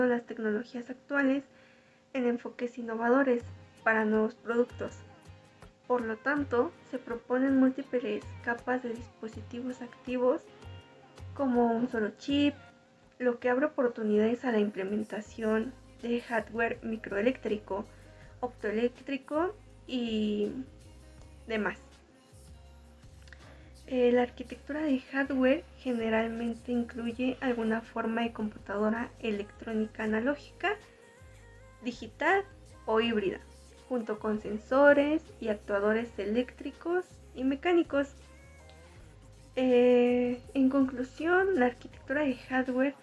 las tecnologías actuales en enfoques innovadores para nuevos productos. Por lo tanto, se proponen múltiples capas de dispositivos activos como un solo chip, lo que abre oportunidades a la implementación de hardware microeléctrico, optoeléctrico y demás. La arquitectura de hardware generalmente incluye alguna forma de computadora electrónica analógica, digital o híbrida, junto con sensores y actuadores eléctricos y mecánicos. En conclusión, la arquitectura de hardware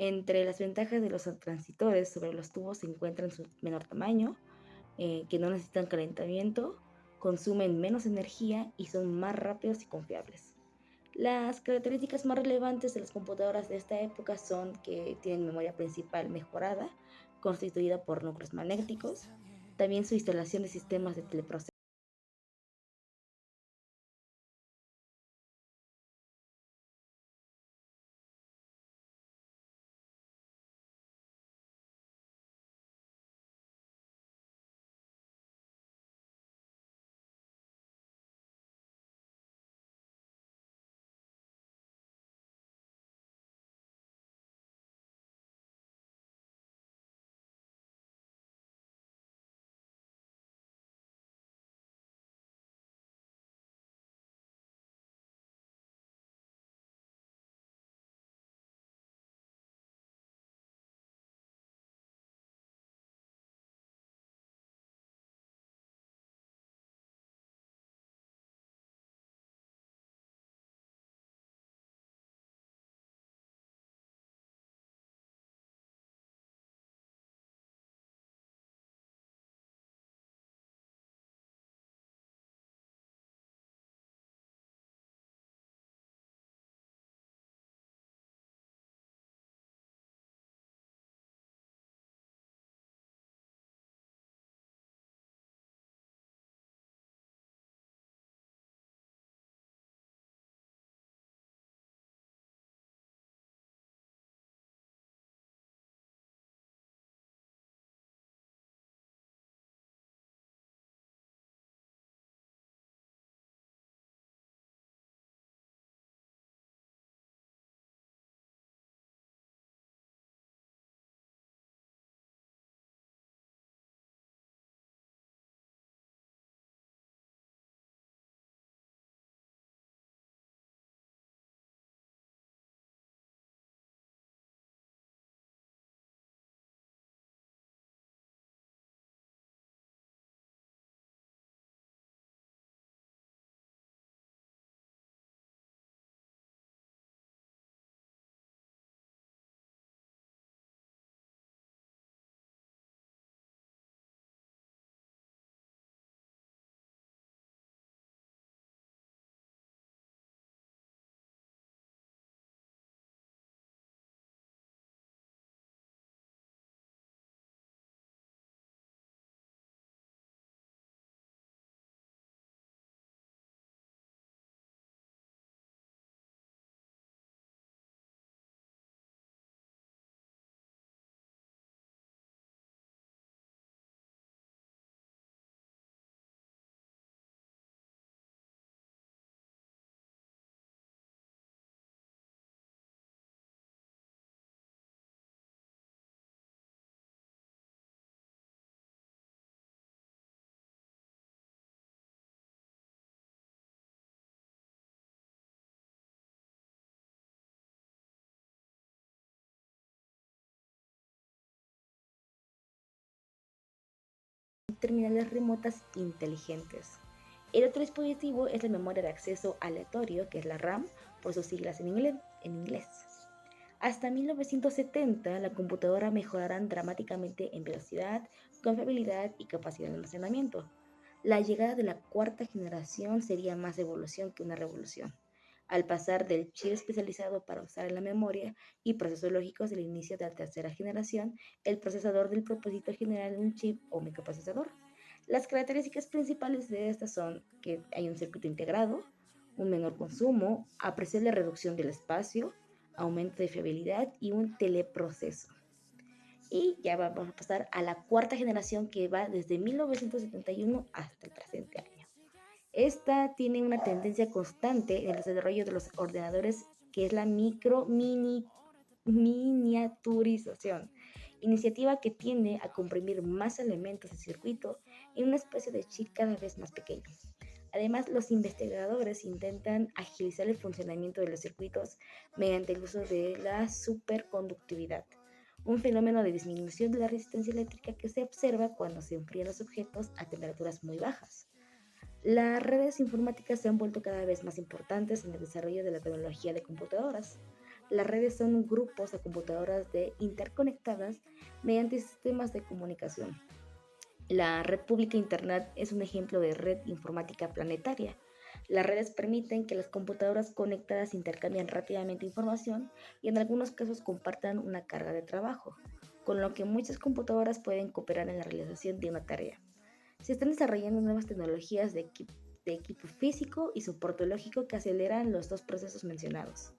Entre las ventajas de los transistores sobre los tubos se encuentran su menor tamaño, que no necesitan calentamiento, consumen menos energía y son más rápidos y confiables. Las características más relevantes de las computadoras de esta época son que tienen memoria principal mejorada, constituida por núcleos magnéticos, también su instalación de sistemas de teleproceso terminales remotas inteligentes. El otro dispositivo es la memoria de acceso aleatorio, que es la RAM, por sus siglas en inglés. Hasta 1970, la computadora mejorarán dramáticamente en velocidad, confiabilidad y capacidad de almacenamiento. La llegada de la cuarta generación sería más evolución que una revolución, al pasar del chip especializado para usar en la memoria y procesos lógicos del inicio de la tercera generación, el procesador del propósito general de un chip o microprocesador. Las características principales de estas son que hay un circuito integrado, un menor consumo, apreciable reducción del espacio, aumento de fiabilidad y un teleproceso. Y ya vamos a pasar a la cuarta generación que va desde 1971 hasta el presente año. Esta tiene una tendencia constante en el desarrollo de los ordenadores, que es la miniaturización, iniciativa que tiende a comprimir más elementos de circuito en una especie de chip cada vez más pequeño. Además, los investigadores intentan agilizar el funcionamiento de los circuitos mediante el uso de la superconductividad, un fenómeno de disminución de la resistencia eléctrica que se observa cuando se enfrían los objetos a temperaturas muy bajas. Las redes informáticas se han vuelto cada vez más importantes en el desarrollo de la tecnología de computadoras. Las redes son grupos de computadoras interconectadas mediante sistemas de comunicación. La red pública Internet es un ejemplo de red informática planetaria. Las redes permiten que las computadoras conectadas intercambien rápidamente información y en algunos casos compartan una carga de trabajo, con lo que muchas computadoras pueden cooperar en la realización de una tarea. Se están desarrollando nuevas tecnologías de equipo físico y soporte lógico que aceleran los dos procesos mencionados.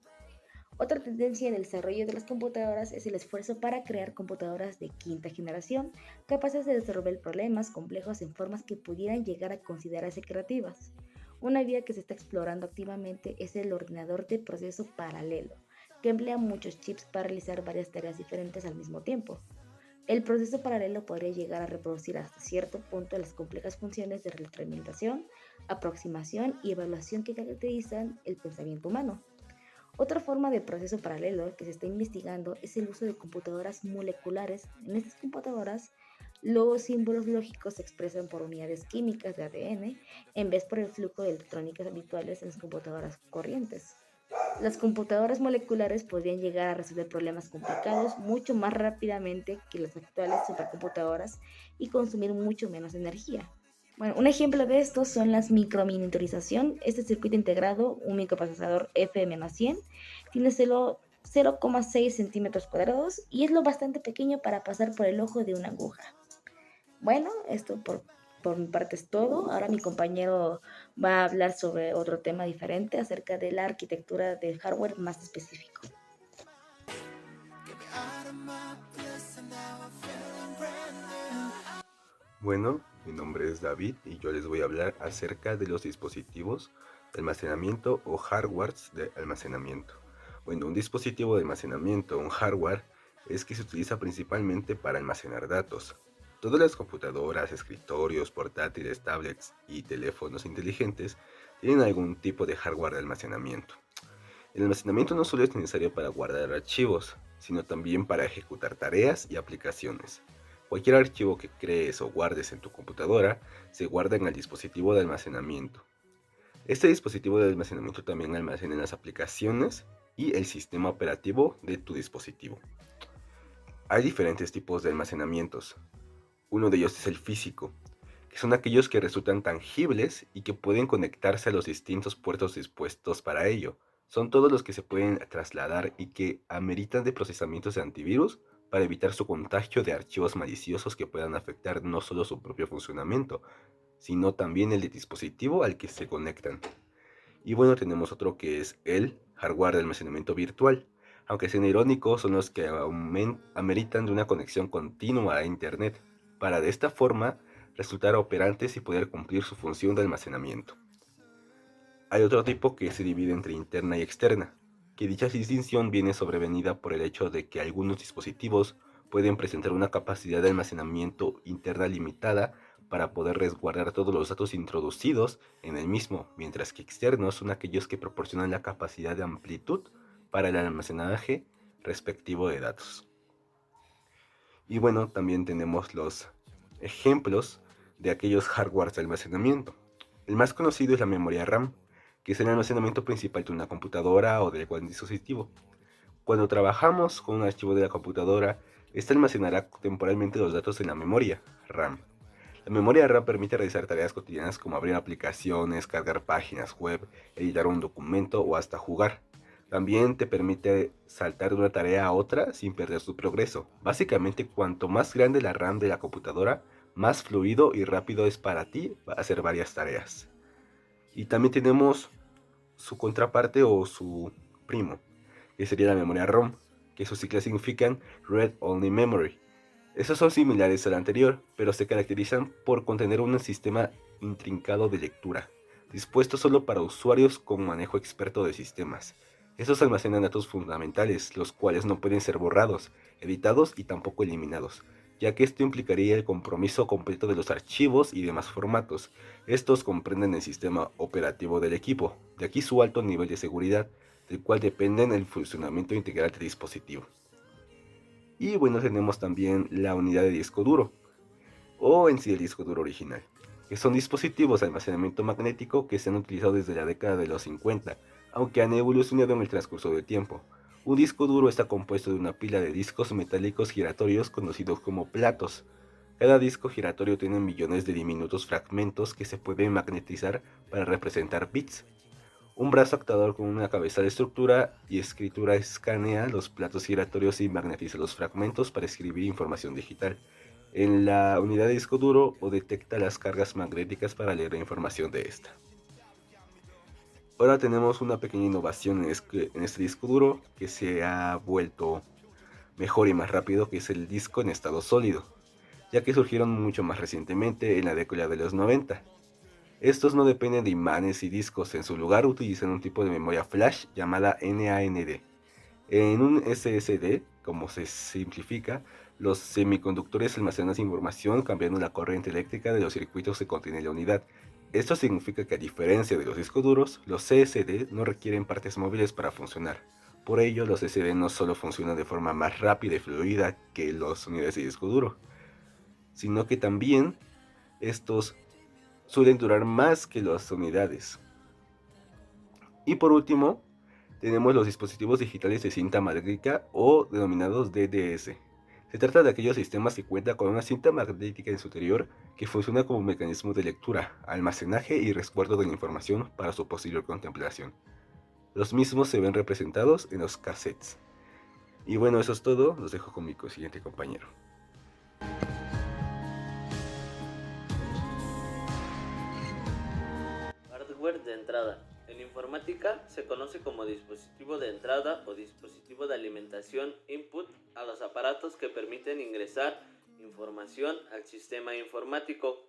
Otra tendencia en el desarrollo de las computadoras es el esfuerzo para crear computadoras de quinta generación, capaces de resolver problemas complejos en formas que pudieran llegar a considerarse creativas. Una vía que se está explorando activamente es el ordenador de proceso paralelo, que emplea muchos chips para realizar varias tareas diferentes al mismo tiempo. El proceso paralelo podría llegar a reproducir hasta cierto punto las complejas funciones de retroalimentación, aproximación y evaluación que caracterizan el pensamiento humano. Otra forma de proceso paralelo que se está investigando es el uso de computadoras moleculares. En estas computadoras, los símbolos lógicos se expresan por unidades químicas de ADN en vez por el flujo de electrónicas habituales en las computadoras corrientes. Las computadoras moleculares podrían llegar a resolver problemas complicados mucho más rápidamente que las actuales supercomputadoras y consumir mucho menos energía. Bueno, un ejemplo de esto son las microminiaturización. Este circuito integrado, un microprocesador FM-100, tiene solo 0,6 centímetros cuadrados y es lo bastante pequeño para pasar por el ojo de una aguja. Bueno, esto por mi parte es todo. Ahora mi compañero va a hablar sobre otro tema diferente acerca de la arquitectura del hardware más específico. Bueno, mi nombre es David y yo les voy a hablar acerca de los dispositivos de almacenamiento o hardwares de almacenamiento. Bueno, un dispositivo de almacenamiento, un hardware, es que se utiliza principalmente para almacenar datos. Todas las computadoras, escritorios, portátiles, tablets y teléfonos inteligentes tienen algún tipo de hardware de almacenamiento. El almacenamiento no solo es necesario para guardar archivos, sino también para ejecutar tareas y aplicaciones. Cualquier archivo que crees o guardes en tu computadora se guarda en el dispositivo de almacenamiento. Este dispositivo de almacenamiento también almacena las aplicaciones y el sistema operativo de tu dispositivo. Hay diferentes tipos de almacenamientos. Uno de ellos es el físico, que son aquellos que resultan tangibles y que pueden conectarse a los distintos puertos dispuestos para ello. Son todos los que se pueden trasladar y que ameritan de procesamientos de antivirus para evitar su contagio de archivos maliciosos que puedan afectar no solo su propio funcionamiento, sino también el del dispositivo al que se conectan. Y bueno, tenemos otro que es el hardware de almacenamiento virtual. Aunque sean irónicos, son los que ameritan de una conexión continua a Internet, para de esta forma resultar operantes y poder cumplir su función de almacenamiento. Hay otro tipo que se divide entre interna y externa, que dicha distinción viene sobrevenida por el hecho de que algunos dispositivos pueden presentar una capacidad de almacenamiento interna limitada para poder resguardar todos los datos introducidos en el mismo, mientras que externos son aquellos que proporcionan la capacidad de amplitud para el almacenaje respectivo de datos. Y bueno, también tenemos los ejemplos de aquellos hardwares de almacenamiento. El más conocido es la memoria RAM, que es el almacenamiento principal de una computadora o de cualquier dispositivo. Cuando trabajamos con un archivo de la computadora, este almacenará temporalmente los datos en la memoria RAM. La memoria RAM permite realizar tareas cotidianas como abrir aplicaciones, cargar páginas web, editar un documento o hasta jugar. También te permite saltar de una tarea a otra sin perder su progreso. Básicamente, cuanto más grande la RAM de la computadora, más fluido y rápido es para ti hacer varias tareas. Y también tenemos su contraparte o su primo, que sería la memoria ROM, que sus siglas significan Read Only Memory. Estos son similares al anterior, pero se caracterizan por contener un sistema intrincado de lectura, dispuesto solo para usuarios con manejo experto de sistemas. Estos almacenan datos fundamentales, los cuales no pueden ser borrados, editados y tampoco eliminados, ya que esto implicaría el compromiso completo de los archivos y demás formatos. Estos comprenden el sistema operativo del equipo, de aquí su alto nivel de seguridad, del cual dependen el funcionamiento integral del dispositivo. Y bueno, tenemos también la unidad de disco duro, o en sí el disco duro original, que son dispositivos de almacenamiento magnético que se han utilizado desde la década de los 50, aunque han evolucionado en el transcurso del tiempo. Un disco duro está compuesto de una pila de discos metálicos giratorios conocidos como platos. Cada disco giratorio tiene millones de diminutos fragmentos que se pueden magnetizar para representar bits. Un brazo actuador con una cabeza de estructura y escritura escanea los platos giratorios y magnetiza los fragmentos para escribir información digital en la unidad de disco duro o detecta las cargas magnéticas para leer la información de esta. Ahora tenemos una pequeña innovación en este disco duro que se ha vuelto mejor y más rápido, que es el disco en estado sólido, ya que surgieron mucho más recientemente en la década de los 90. Estos no dependen de imanes y discos, en su lugar utilizan un tipo de memoria flash llamada NAND. En un SSD, como se simplifica, los semiconductores almacenan información cambiando la corriente eléctrica de los circuitos que contiene la unidad. Esto significa que a diferencia de los discos duros, los CSD no requieren partes móviles para funcionar. Por ello, los SSD no solo funcionan de forma más rápida y fluida que las unidades de disco duro, sino que también estos suelen durar más que las unidades. Y por último, tenemos los dispositivos digitales de cinta magnética o denominados DDS. Se trata de aquellos sistemas que cuentan con una cinta magnética en su interior que funciona como un mecanismo de lectura, almacenaje y resguardo de la información para su posterior contemplación. Los mismos se ven representados en los cassettes. Y bueno, eso es todo, los dejo con mi siguiente compañero. Hardware de entrada. En informática se conoce como dispositivo de entrada o dispositivo de alimentación input a los aparatos que permiten ingresar información al sistema informático,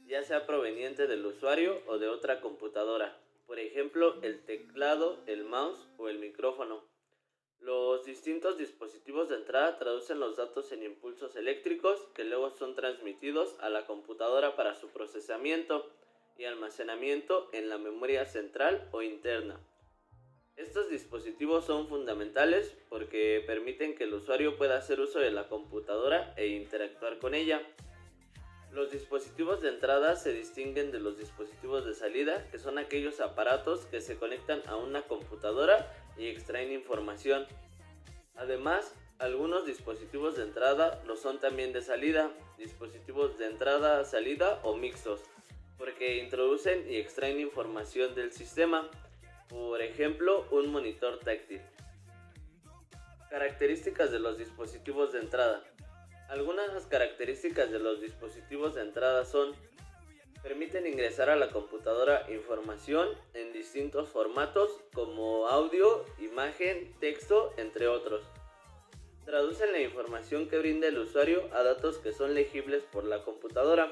ya sea proveniente del usuario o de otra computadora, por ejemplo el teclado, el mouse o el micrófono. Los distintos dispositivos de entrada traducen los datos en impulsos eléctricos que luego son transmitidos a la computadora para su procesamiento y almacenamiento en la memoria central o interna. Estos dispositivos son fundamentales porque permiten que el usuario pueda hacer uso de la computadora e interactuar con ella. Los dispositivos de entrada se distinguen de los dispositivos de salida, que son aquellos aparatos que se conectan a una computadora y extraen información. Además, algunos dispositivos de entrada lo son también de salida, dispositivos de entrada-salida o mixtos, porque introducen y extraen información del sistema, por ejemplo, un monitor táctil. Características de los dispositivos de entrada. Algunas características de los dispositivos de entrada son: permiten ingresar a la computadora información en distintos formatos como audio, imagen, texto, entre otros. Traducen la información que brinda el usuario a datos que son legibles por la computadora.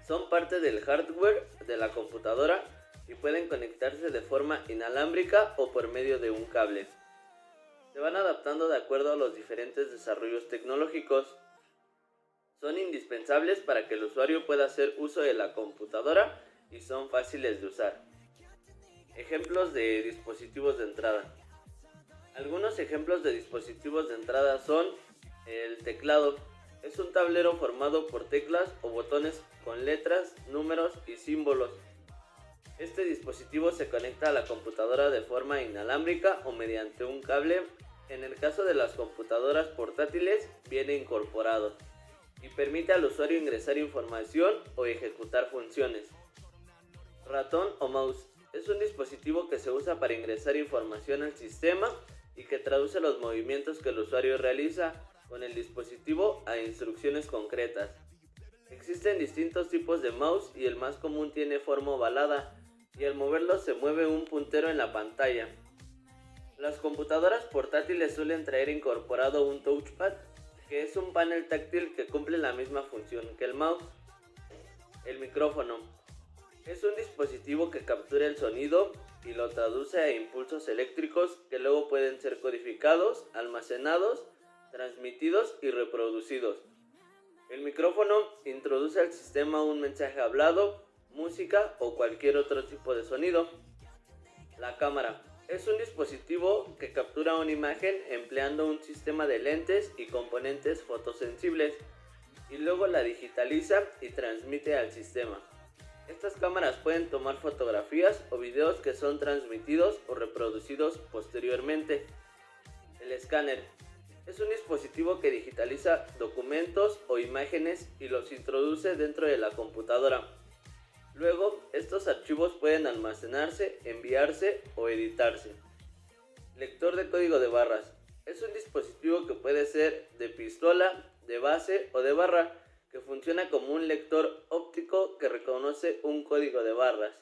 Son parte del hardware de la computadora y pueden conectarse de forma inalámbrica o por medio de un cable. Se van adaptando de acuerdo a los diferentes desarrollos tecnológicos. Son indispensables para que el usuario pueda hacer uso de la computadora y son fáciles de usar. Ejemplos de dispositivos de entrada. Algunos ejemplos de dispositivos de entrada son el teclado. Es un tablero formado por teclas o botones con letras, números y símbolos. Este dispositivo se conecta a la computadora de forma inalámbrica o mediante un cable. En el caso de las computadoras portátiles, viene incorporado y permite al usuario ingresar información o ejecutar funciones. Ratón o mouse. Es un dispositivo que se usa para ingresar información al sistema y que traduce los movimientos que el usuario realiza con el dispositivo a instrucciones concretas. Existen distintos tipos de mouse y el más común tiene forma ovalada y al moverlo se mueve un puntero en la pantalla. Las computadoras portátiles suelen traer incorporado un touchpad, que es un panel táctil que cumple la misma función que el mouse. El micrófono. Es un dispositivo que captura el sonido y lo traduce a impulsos eléctricos que luego pueden ser codificados, almacenados, transmitidos y reproducidos. El micrófono introduce al sistema un mensaje hablado, música o cualquier otro tipo de sonido. La cámara. Es un dispositivo que captura una imagen empleando un sistema de lentes y componentes fotosensibles y luego la digitaliza y transmite al sistema. Estas cámaras pueden tomar fotografías o videos que son transmitidos o reproducidos posteriormente. El escáner es un dispositivo que digitaliza documentos o imágenes y los introduce dentro de la computadora. Luego, estos archivos pueden almacenarse, enviarse o editarse. Lector de código de barras. Es un dispositivo que puede ser de pistola, de base o de barra, que funciona como un lector óptico que reconoce un código de barras,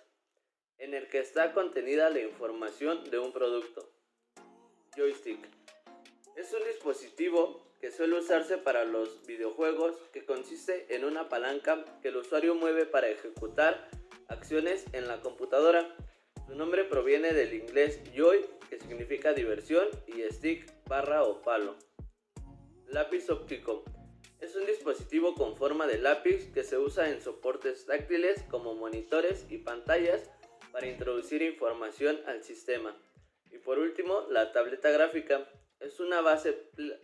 en el que está contenida la información de un producto. Joystick. Es un dispositivo que suele usarse para los videojuegos, que consiste en una palanca que el usuario mueve para ejecutar acciones en la computadora. Su nombre proviene del inglés joy, que significa diversión, y stick, barra o palo. Lápiz óptico. Es un dispositivo con forma de lápiz que se usa en soportes táctiles como monitores y pantallas para introducir información al sistema. Y por último, la tableta gráfica. Es una base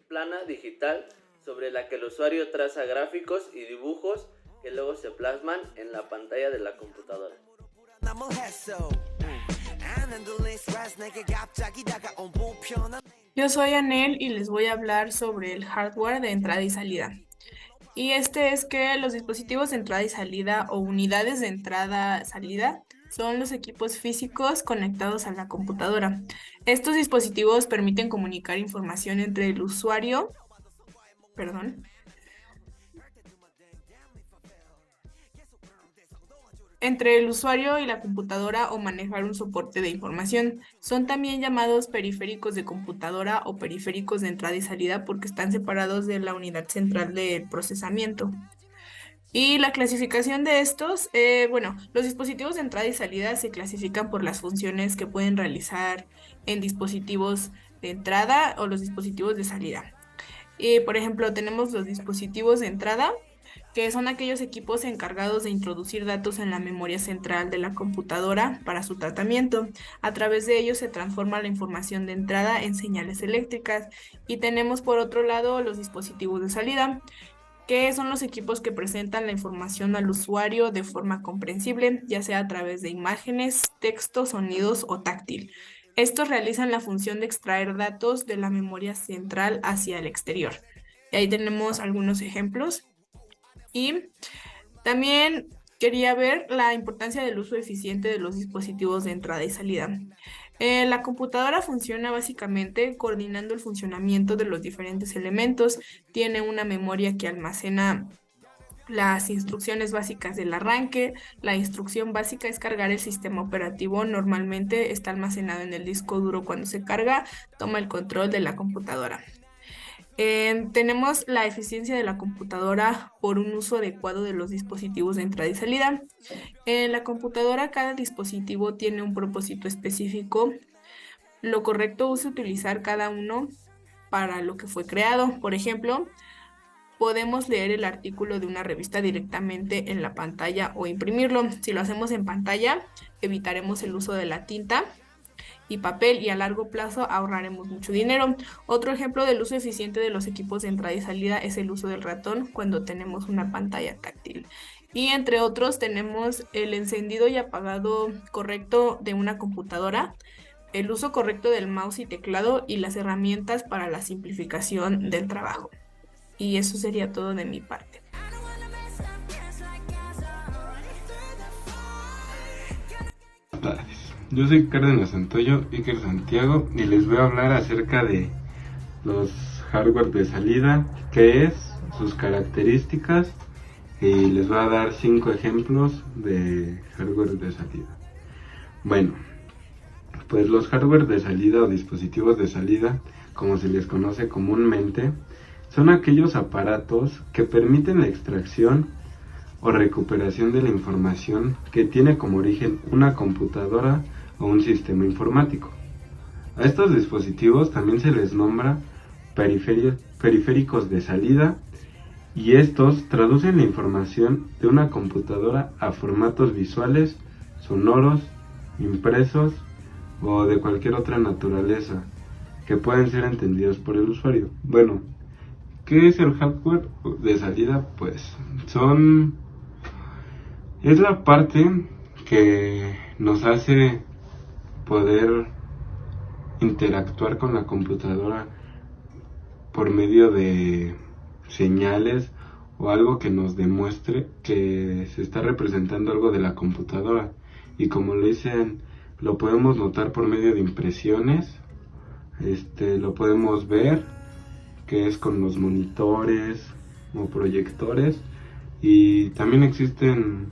plana digital sobre la que el usuario traza gráficos y dibujos que luego se plasman en la pantalla de la computadora. Yo soy Anel y les voy a hablar sobre el hardware de entrada y salida. Y este es que los dispositivos de entrada y salida o unidades de entrada-salida son los equipos físicos conectados a la computadora. Estos dispositivos permiten comunicar información entre el usuario, y la computadora o manejar un soporte de información. Son también llamados periféricos de computadora o periféricos de entrada y salida porque están separados de la unidad central de procesamiento. Y la clasificación de estos, los dispositivos de entrada y salida se clasifican por las funciones que pueden realizar en dispositivos de entrada o los dispositivos de salida. Por ejemplo, tenemos los dispositivos de entrada, que son aquellos equipos encargados de introducir datos en la memoria central de la computadora para su tratamiento. A través de ellos se transforma la información de entrada en señales eléctricas. Y tenemos por otro lado los dispositivos de salida, que son los equipos que presentan la información al usuario de forma comprensible, ya sea a través de imágenes, textos, sonidos o táctil. Estos realizan la función de extraer datos de la memoria central hacia el exterior. Y ahí tenemos algunos ejemplos. Y también quería ver la importancia del uso eficiente de los dispositivos de entrada y salida. La computadora funciona básicamente coordinando el funcionamiento de los diferentes elementos. Tiene una memoria que almacena las instrucciones básicas del arranque. La instrucción básica es cargar el sistema operativo. Normalmente está almacenado en el disco duro. Cuando se carga, toma el control de la computadora. Tenemos la eficiencia de la computadora por un uso adecuado de los dispositivos de entrada y salida. En la computadora, cada dispositivo tiene un propósito específico. Lo correcto es utilizar cada uno para lo que fue creado. Por ejemplo, podemos leer el artículo de una revista directamente en la pantalla o imprimirlo. Si lo hacemos en pantalla, evitaremos el uso de la tinta y papel, y a largo plazo ahorraremos mucho dinero. Otro ejemplo del uso eficiente de los equipos de entrada y salida es el uso del ratón cuando tenemos una pantalla táctil. Y entre otros tenemos el encendido y apagado correcto de una computadora, el uso correcto del mouse y teclado y las herramientas para la simplificación del trabajo. Y eso sería todo de mi parte. Buenas tardes. Yo soy Cárdenas Santoyo, Iker Santiago, y les voy a hablar acerca de los hardware de salida, qué es, sus características, y les voy a dar 5 ejemplos de hardware de salida. Bueno, pues los hardware de salida o dispositivos de salida, como se les conoce comúnmente, son aquellos aparatos que permiten la extracción o recuperación de la información que tiene como origen una computadora o un sistema informático. A estos dispositivos también se les nombra periféricos de salida, y estos traducen la información de una computadora a formatos visuales, sonoros, impresos o de cualquier otra naturaleza que pueden ser entendidos por el usuario. Bueno, ¿qué es el hardware de salida? Pues es la parte que nos hace poder interactuar con la computadora por medio de señales o algo que nos demuestre que se está representando algo de la computadora. Y como lo dicen, lo podemos notar por medio de impresiones, lo podemos ver, que es con los monitores o proyectores, y también existen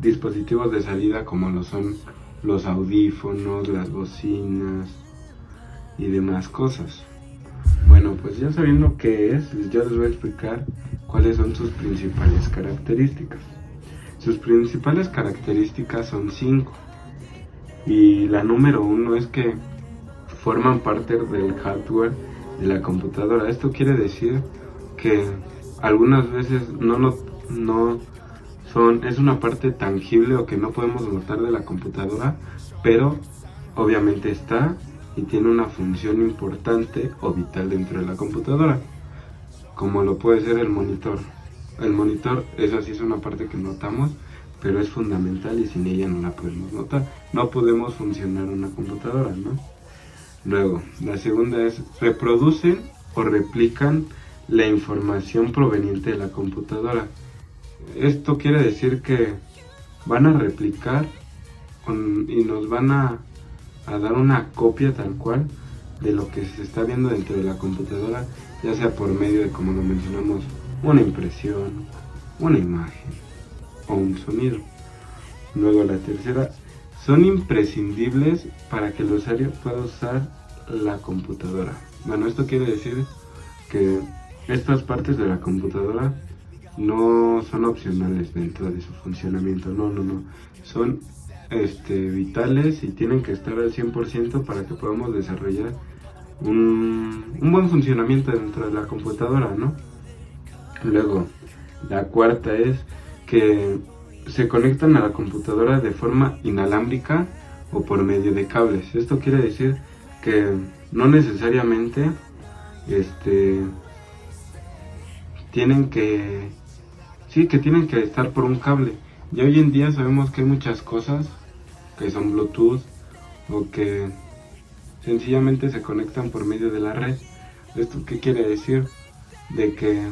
dispositivos de salida como lo son los audífonos, las bocinas y demás cosas. Bueno, pues ya sabiendo qué es, ya les voy a explicar cuáles son sus principales características. Sus principales características son 5, y la número 1 es que forman parte del hardware de la computadora. Esto quiere decir que algunas veces es una parte tangible o que no podemos notar de la computadora, pero obviamente está y tiene una función importante o vital dentro de la computadora, como lo puede ser el monitor. El monitor, eso sí es una parte que notamos, pero es fundamental y sin ella no la podemos notar. No podemos funcionar una computadora, ¿no? Luego, la segunda es reproducen o replican la información proveniente de la computadora. Esto quiere decir que van a replicar y nos van a dar una copia tal cual de lo que se está viendo dentro de la computadora, ya sea por medio de, como lo mencionamos, una impresión, una imagen o un sonido. Luego la tercera, son imprescindibles para que el usuario pueda usar la computadora. Bueno, esto quiere decir que estas partes de la computadora no son opcionales dentro de su funcionamiento, no, son vitales y tienen que estar al 100% para que podamos desarrollar un buen funcionamiento dentro de la computadora, ¿no? Luego, la cuarta es que se conectan a la computadora de forma inalámbrica o por medio de cables. Esto quiere decir que no necesariamente tienen que estar por un cable. Y hoy en día sabemos que hay muchas cosas que son Bluetooth o que sencillamente se conectan por medio de la red. ¿Esto qué quiere decir? De que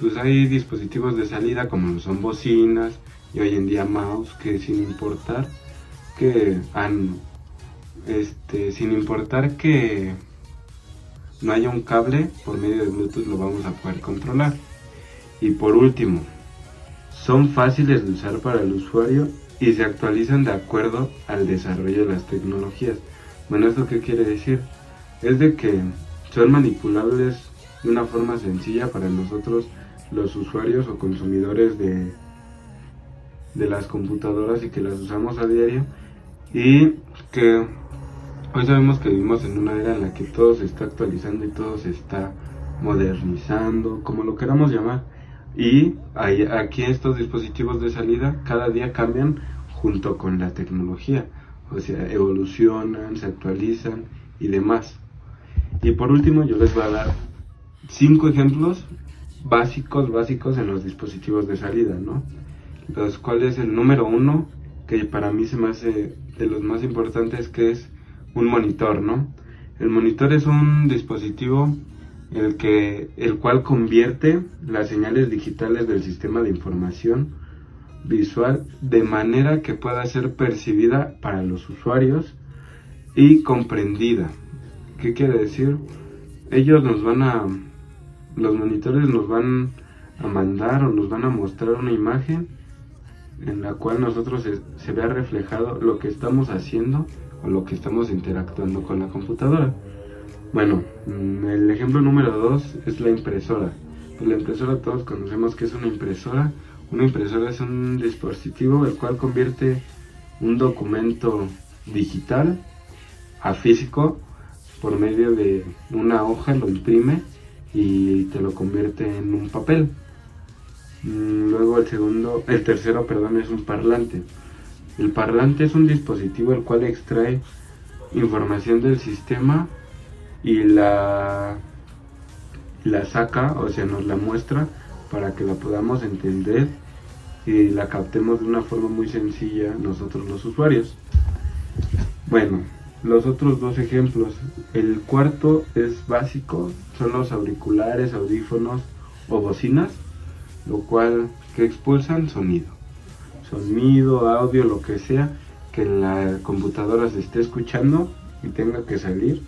pues hay dispositivos de salida como son bocinas y hoy en día mouse que sin importar que no haya un cable, por medio de Bluetooth lo vamos a poder controlar. Y por último, son fáciles de usar para el usuario y se actualizan de acuerdo al desarrollo de las tecnologías. Bueno, ¿esto qué quiere decir? Es de que son manipulables de una forma sencilla para nosotros los usuarios o consumidores de las computadoras y que las usamos a diario, y que hoy sabemos que vivimos en una era en la que todo se está actualizando y todo se está modernizando, como lo queramos llamar. Y aquí estos dispositivos de salida cada día cambian junto con la tecnología. o sea, evolucionan, se actualizan y demás. Y por último yo les voy a dar 5 ejemplos básicos en los dispositivos de salida, ¿no? Los cuales el número 1, que para mí se me hace de los más importantes, que es un monitor, ¿no? El monitor es un dispositivo el cual convierte las señales digitales del sistema de información visual de manera que pueda ser percibida para los usuarios y comprendida. ¿Qué quiere decir? Los monitores nos van a mandar o nos van a mostrar una imagen en la cual nosotros se vea reflejado lo que estamos haciendo o lo que estamos interactuando con la computadora. Bueno, el ejemplo número 2 es la impresora. Pues la impresora, todos conocemos que es una impresora. Una impresora es un dispositivo el cual convierte un documento digital a físico por medio de una hoja, lo imprime y te lo convierte en un papel. Luego el tercero, es un parlante. El parlante es un dispositivo el cual extrae información del sistema y la saca, o sea, nos la muestra para que la podamos entender y la captemos de una forma muy sencilla nosotros los usuarios. Bueno, los otros 2 ejemplos. El cuarto es básico, son los auriculares, audífonos o bocinas, lo cual que expulsan sonido, audio, lo que sea que en la computadora se esté escuchando y tenga que salir.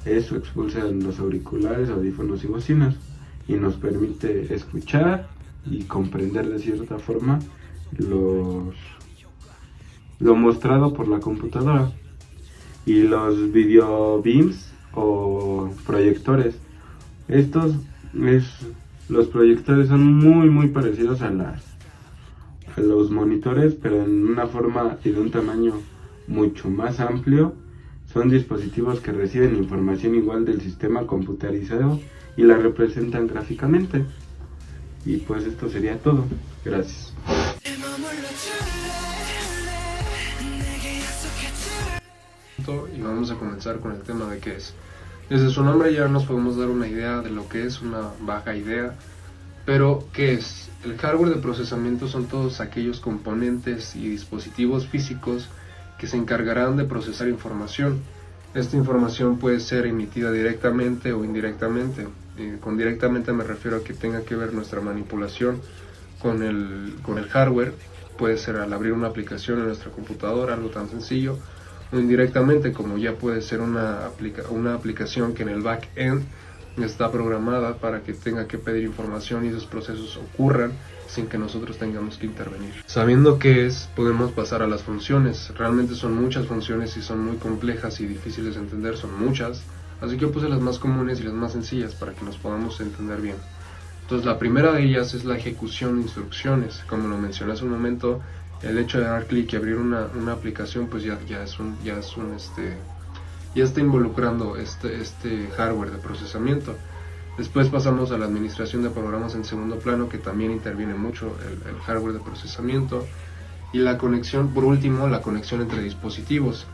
Eso expulsan los auriculares, audífonos y bocinas y nos permite escuchar y comprender de cierta forma lo mostrado por la computadora. Y los video beams o proyectores, los proyectores son muy parecidos a los monitores, pero en una forma y de un tamaño mucho más amplio. Son dispositivos que reciben información igual del sistema computarizado y la representan gráficamente. Y pues esto sería todo. Gracias. Y vamos a comenzar con el tema de qué es. Desde su nombre ya nos podemos dar una idea de lo que es, una vaga idea. Pero, ¿qué es? El hardware de procesamiento son todos aquellos componentes y dispositivos físicos que se encargarán de procesar información. Esta información puede ser emitida directamente o indirectamente. Con directamente me refiero a que tenga que ver nuestra manipulación con el hardware. Puede ser al abrir una aplicación en nuestra computadora, algo tan sencillo. O indirectamente, como ya puede ser una aplicación que en el back-end está programada para que tenga que pedir información y esos procesos ocurran sin que nosotros tengamos que intervenir. Sabiendo qué es, podemos pasar a las funciones. Realmente son muchas funciones y son muy complejas y difíciles de entender, son muchas. Así que yo puse las más comunes y las más sencillas para que nos podamos entender bien. Entonces la primera de ellas es la ejecución de instrucciones. Como lo mencioné hace un momento, el hecho de dar clic y abrir una aplicación pues ya está involucrando este hardware de procesamiento. Después pasamos a la administración de programas en segundo plano, que también interviene mucho el hardware de procesamiento. Y la conexión, por último, la conexión entre dispositivos.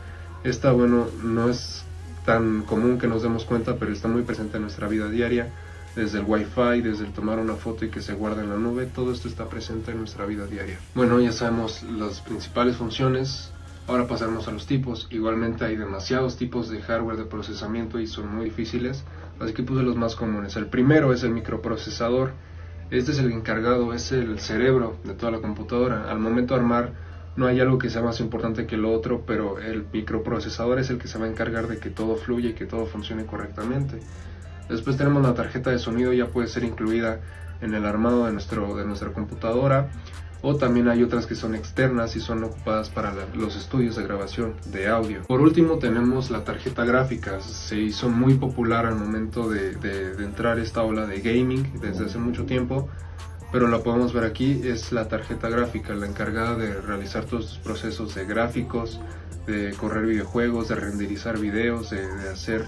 Esta, no es tan común que nos demos cuenta, pero está muy presente en nuestra vida diaria. Desde el Wi-Fi, desde el tomar una foto y que se guarda en la nube, todo esto está presente en nuestra vida diaria. Bueno, ya sabemos las principales funciones. Ahora pasaremos a los tipos. Igualmente hay demasiados tipos de hardware de procesamiento y son muy difíciles, así que puse los más comunes. El primero es el microprocesador. Este es el encargado, es el cerebro de toda la computadora. Al momento de armar no hay algo que sea más importante que lo otro, pero el microprocesador es el que se va a encargar de que todo fluya y que todo funcione correctamente. Después tenemos la tarjeta de sonido, ya puede ser incluida en el armado de nuestra computadora. O también hay otras que son externas y son ocupadas para los estudios de grabación de audio. Por último tenemos la tarjeta gráfica. Se hizo muy popular al momento de entrar esta ola de gaming desde hace mucho tiempo, pero la podemos ver aquí. Es la tarjeta gráfica la encargada de realizar todos estos procesos de gráficos, de correr videojuegos, de renderizar videos, de hacer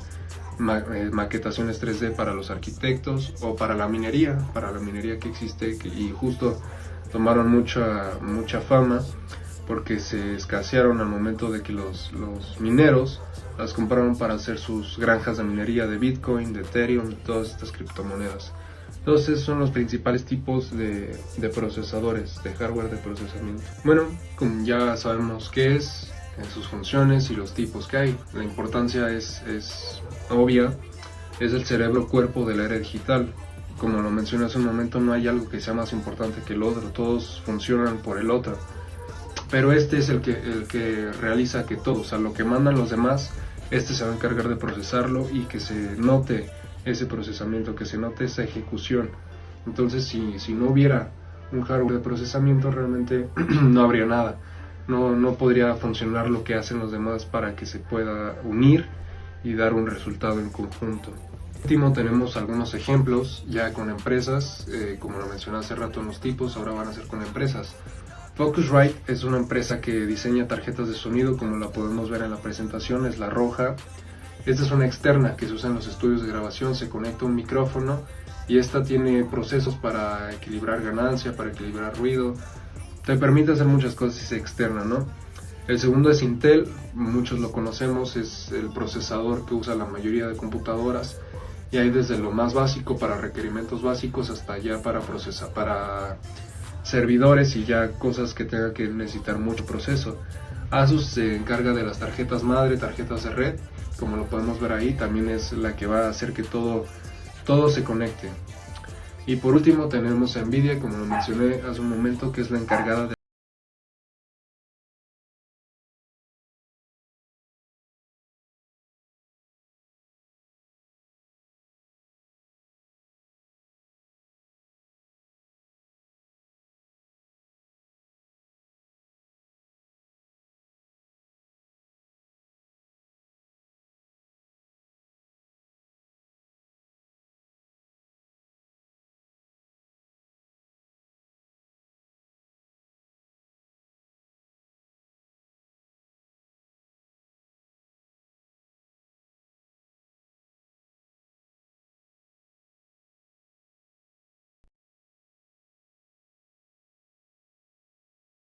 maquetaciones 3D para los arquitectos o para la minería que existe y justo tomaron mucha fama porque se escasearon al momento de que los mineros las compraron para hacer sus granjas de minería de Bitcoin, de Ethereum, de todas estas criptomonedas. Entonces son los principales tipos de procesadores, de hardware de procesamiento. Bueno, como ya sabemos qué es, sus funciones y los tipos que hay, la importancia es obvia, es el cerebro-cuerpo de la era digital. Como lo mencioné hace un momento, no hay algo que sea más importante que el otro, todos funcionan por el otro. Pero este es el que realiza que todo, o sea, lo que mandan los demás, este se va a encargar de procesarlo y que se note ese procesamiento, que se note esa ejecución. Entonces, si no hubiera un hardware de procesamiento, realmente no habría nada. No podría funcionar lo que hacen los demás para que se pueda unir y dar un resultado en conjunto. Por último, tenemos algunos ejemplos ya con empresas, como lo mencioné hace rato en los tipos, ahora van a ser con empresas. Focusrite es una empresa que diseña tarjetas de sonido, como la podemos ver en la presentación, es la roja. Esta es una externa que se usa en los estudios de grabación, se conecta a un micrófono y esta tiene procesos para equilibrar ganancia, para equilibrar ruido, te permite hacer muchas cosas y es externa, ¿no? El segundo es Intel, muchos lo conocemos, es el procesador que usa la mayoría de computadoras y hay desde lo más básico para requerimientos básicos hasta ya para servidores y ya cosas que tengan que necesitar mucho proceso. Asus se encarga de las tarjetas madre, tarjetas de red, como lo podemos ver ahí, también es la que va a hacer que todo se conecte. Y por último tenemos a Nvidia, como lo mencioné hace un momento, que es la encargada